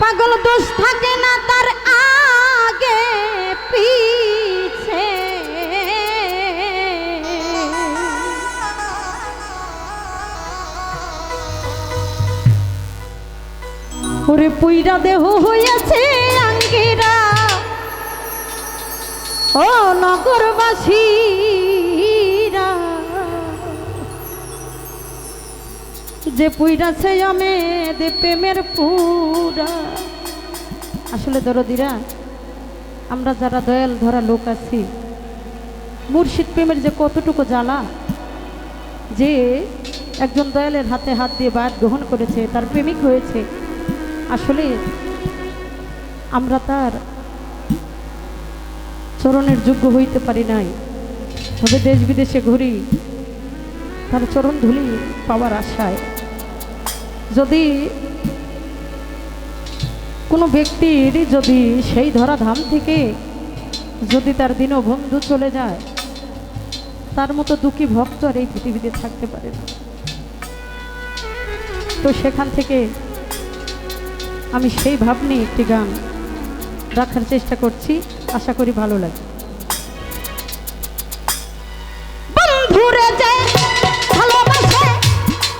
পাগল দোষ থাকে না তার আগে পিছে, ওরে পুইরা দেহ হইয়াছে আঙ্গিরা ও নগরবাসীরা, যে পুইরাছে আমেদ প্রেমের পুরা। আসলে দরদিরা, আমরা যারা দয়াল ধরা লোক আছি, মুর্শিদ প্রেমের যে কতটুকু জ্বালা, যে একজন দয়ালের হাতে হাত দিয়ে বায়াত গ্রহণ করেছে, তার প্রেমিক হয়েছে, আসলে আমরা তার চরণের যোগ্য হইতে পারি নাই। তবে দেশ বিদেশে ঘুরি তার চরণ ধুলি পাওয়ার আশায়। যদি কোনো ব্যক্তির যদি সেই ধরা ধাম থেকে যদি তার দিনও বন্ধু চলে যায়, তার মতো দুঃখী ভক্ত আর এই পৃথিবীতে থাকতে পারে না। তো সেখান থেকে আমি সেই ভাব নিয়ে একটি গান রাখার চেষ্টা করছি, আশা করি ভালো লাগে। বন্ধুরে যে ভালোবাসে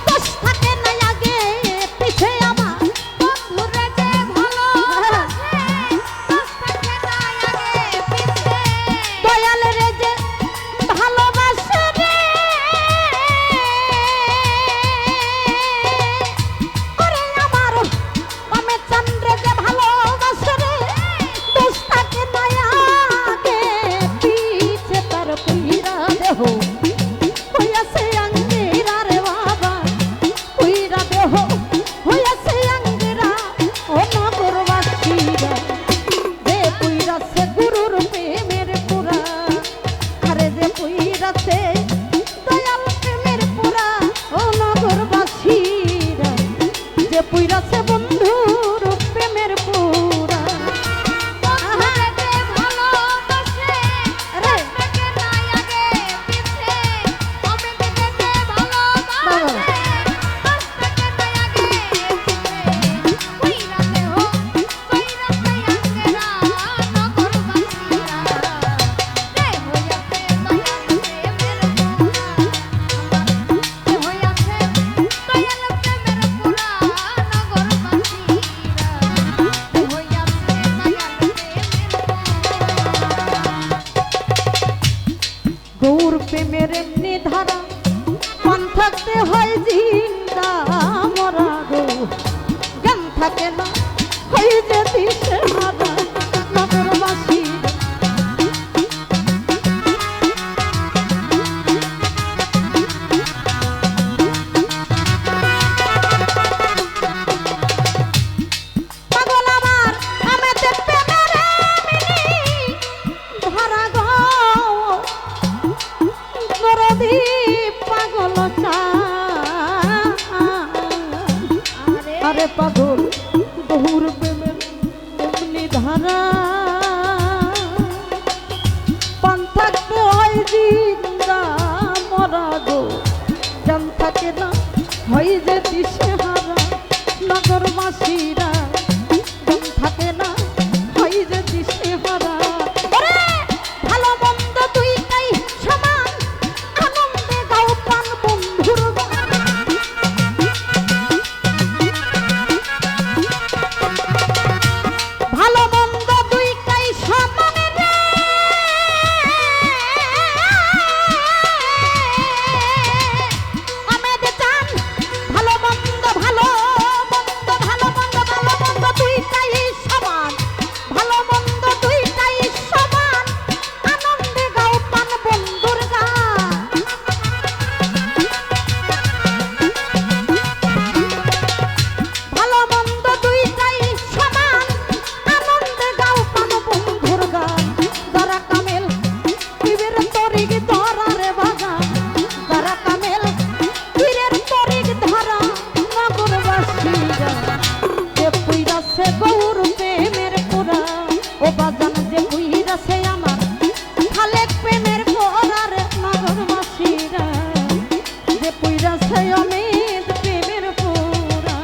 দোষ থাকে না আগে পিছে আমার, বন্ধুরে যে ভালোবাসে দোষ থাকে না আগে পিছে, দয়ালের যে ভালোবাসে রে ওরে আমার আমি চন্দ্রে যে ভালোবাসে রে দোষ থাকে না আগে পিছে, তার পুইরা দেহ হইয়াছে আঙ্গিরা রে বাবা, পুইরা দেহ হইয়াছে আঙ্গিরা ও নগরবাসীরা, যে পুইরাছে গুরুর প্রেমের পুরা, আরে যে পুইরাছে দয়াল প্রেমের পুরা ও নগরবাসীরা, যে পুইরাছে বন্ধুর প্রেমের পুরা। গৌর প্রেমের এমনি ধারা মন থাকতে হয় জিন্দা মরা গো, জ্ঞান থাকে না হয় যে দিশে হারা নগরবাসী। পাগল আমার আমেতে প্রেমের এমনি ধারা গো, দরদি পাগল আরে পাগল বহুর প্রেমের এমনি ধারা, পান থাকতে হয় জিন্দা মরা গো, জান থাকে না হয় যে দিশে হারা নগরবাসীরা, জান থাকে না হয় যে দিশে হারা। ভালো মন্দ দুইটাই সমান, আনন্দে গাও প্রাণ বন্ধুর গান, ভালো মন্দ দুইটাই সমান রে, আমেদ চান ভালো মন্দ ভালো মন্দ ভালো মন্দ ভালো মন্দ দুইটাই সমান, ভালো মন্দ দুইটাই সমান, আনন্দে গাও প্রাণ বন্ধুর গান। ভালো মন্দ দুইটাই সমান, আনন্দে গাও প্রাণ বন্ধুর গান। যারা কামেল পীরের তরিক ধরা রে বাগান, যারা কামেল পীরের তরিক ধরা নগরবাসীরা, যে পুইরাছে গৌর প্রেমের পুরা ও বাজান, যে পুইরাছে আমার খালেক প্রেমের পুরা রে নগরবাসীরা, যে পুইরাছে অমিত প্রেমের পুরা।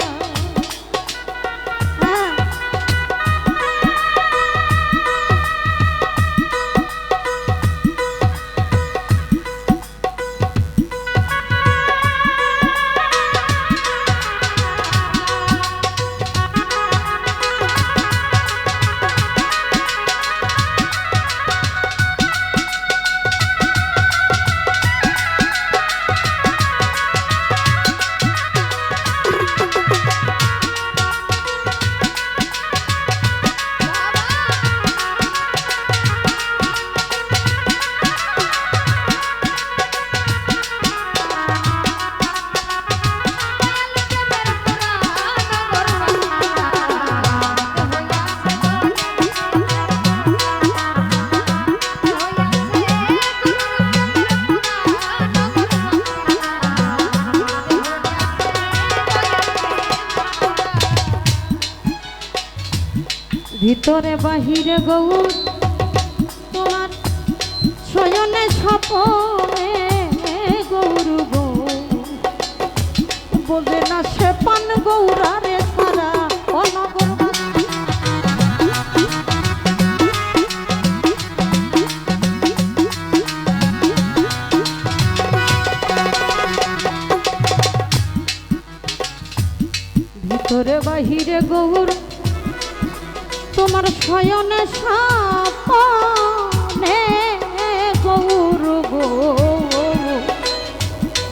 ভিতরে বাহিরে গৌর তোমার শয়নে স্বপনে গৌর গৌর বোঝে না সে পান গৌরারে সারা অনগর ভিতরে বাহিরে গৌর তোমার শয়নে স্বপনে গৌর গৌর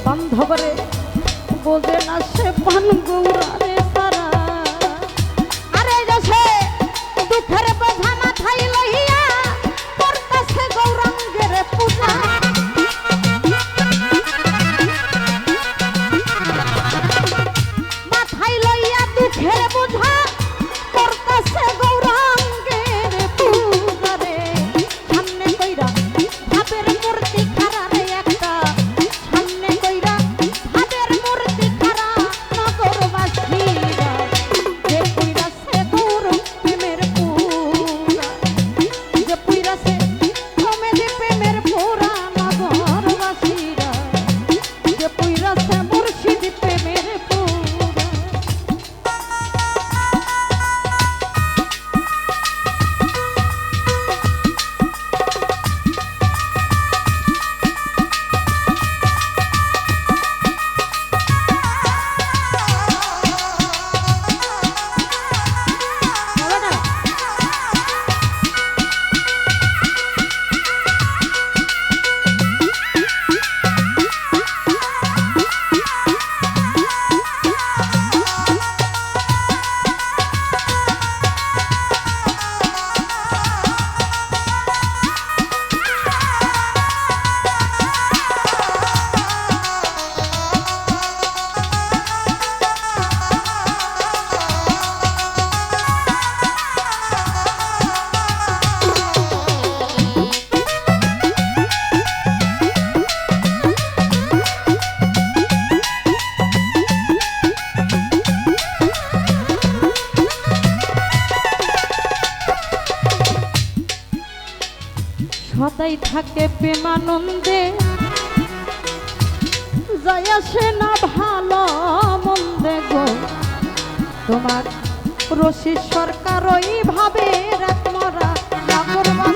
বান্ধবরে বোঝে না সে পান গৌরারে সারা আরে যাচ্ছে দুঃখের বোঝা মাথায় লইয়া করতেছে গৌরাঙ্গের পূজা মাথায় লইয়া দুঃখের বোঝা করতেছে গৌরাঙ্গের পূজা রে সামনে কইরা ভাবের মূর্তি খাড়া রে একটা সামনে কইরা ভাবের মূর্তি খাড়া নগরবাসীরা যে পুইরাছে গৌর প্রেমের পুরা যে পুইরাছে কমেদি প্রেমের পুরা নগরবাসীরা যে পুইরাছে মুর্শিদ প্রেমের পুরা সদাই থাকে প্রেমানন্দে যায় আসে না ভালো মন্দে গো তোমার রশি সরকার ওইভাবে রাতমরা নাগরবান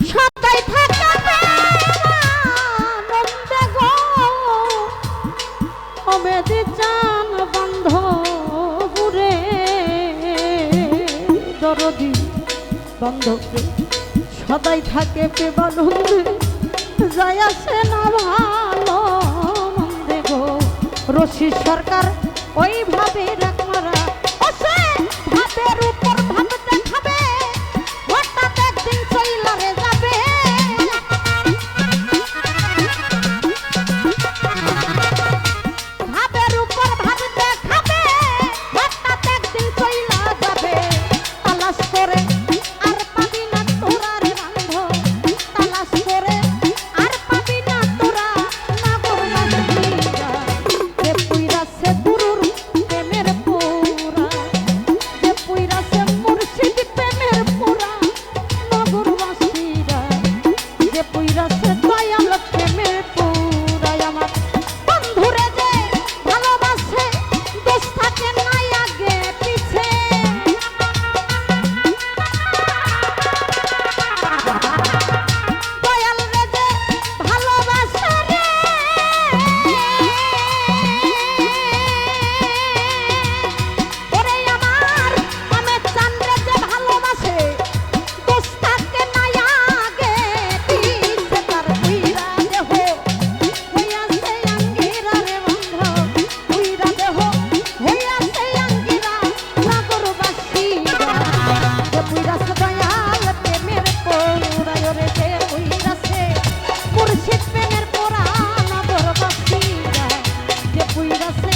সদাই থাকে প্রেমানন্দে গো অবেদি চান বান্ধবরে দরদি বান্ধবরে সদাই থাকে প্রেমানন্দে যায় আসে না ভালো মন্দে গো রশি সরকার ওইভাবে রাখমারা ওসে ভাবের উপর ভাবতে খাবে হঠাৎ একদিন চইলারে যাবে ভাবের উপর ভাবতে খাবে হঠাৎ একদিন চইলা যাবে তালাশ করে আর পাবি না তোরা রে বান্ধব তালাশ করে আর পাবি না তোরা নাগরবাসীরা যে পুইরাছে গুরুর প্রেমের পুরা যে পুইরাছে মুর্শিদ প্রেমের পুরা নগরবাসীরা যে পুইরাছে দয়াল প্রেমের পুরা আমার বন্ধুরে যে ভালোবাসে দোষ থাকে নাই আগে পিছে দয়াল রে যে ভালোবাসে রে ওরে আমার আমের চান রে যে ভালোবাসে দোষ থাকে নাই আগে পিছে তার পুইরা দেহ হইয়াছে আঙ্গিরা রে বান্ধব পুইরা দেহ হইয়াছে আঙ্গিরা নাগরবাসীরা যে পুইরাছে দয়াল প্রেমের পুরা ওরে যে পুইরাছে মুর্শিদ প্রেমের পুরা নাগরবাসীরা যে পুইরাছে